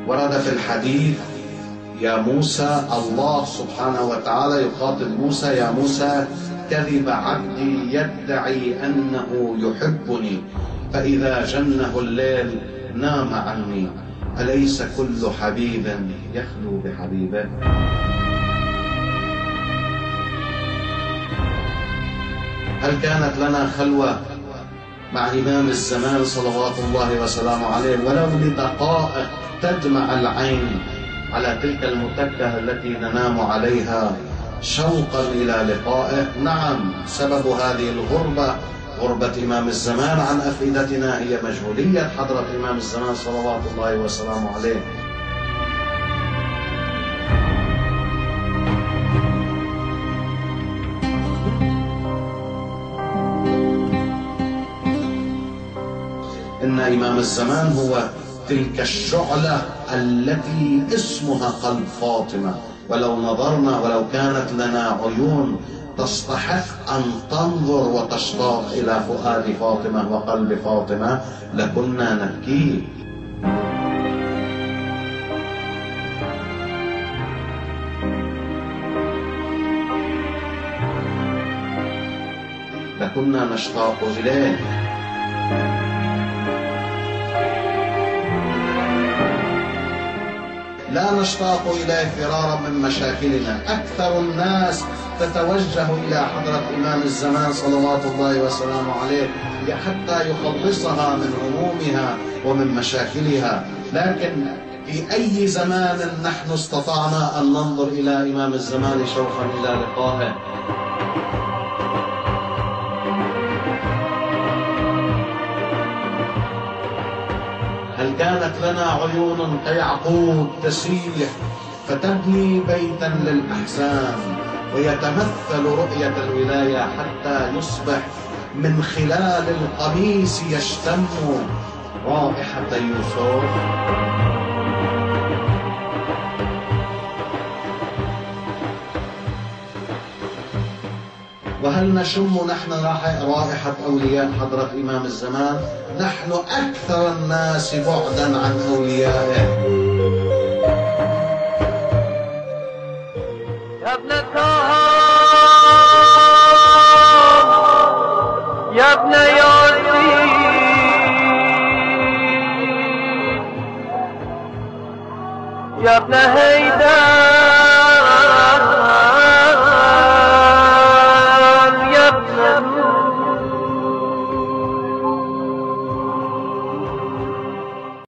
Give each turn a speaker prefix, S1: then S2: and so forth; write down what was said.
S1: ورد في الحديث: يا موسى، الله سبحانه وتعالى يخاطب موسى: يا موسى، كذب عبدي يدعي أنه يحبني، فإذا جنه الليل نام عني، أليس كل حبيب يخلو بحبيبه؟ هل كانت لنا خلوة مع إمام الزمان صلوات الله وسلامه عليه ولو لدقائق تدمع العين على تلك المتكة التي ننام عليها شوقا إلى لقائه؟ نعم، سبب هذه الغربة، غربة إمام الزمان عن أفئدتنا، هي مجهولية حضرة إمام الزمان صلوات الله وسلامه عليه. إن إمام الزمان هو تلك الشعلة التي اسمها قلب فاطمة، ولو نظرنا، ولو كانت لنا عيون تستحق أن تنظر وتشتاق إلى فؤاد فاطمة وقلب فاطمة لكنا نبكي. لكنا نشتاق إليه. لا نشتاق إليه فرارا من مشاكلنا. أكثر الناس تتوجه إلى حضرة إمام الزمان صلوات الله وسلامه عليه حتى يخلصها من همومها ومن مشاكلها، لكن في أي زمان نحن استطعنا أن ننظر إلى إمام الزمان شوقا إلى لقائه؟ هل كانت لنا عيون كيعقوب تسيح فتبني بيتا للأحزان ويتمثل رؤية الولاية حتى يصبح من خلال القميص يشتم رائحة يوسف؟ وهل نشم نحن رائحة أولياء حضرة إمام الزمان؟ نحن أكثر الناس بعدا عن أوليائه.
S2: يا ابن طه، يا ابن ياسين، يا ابن هيدر،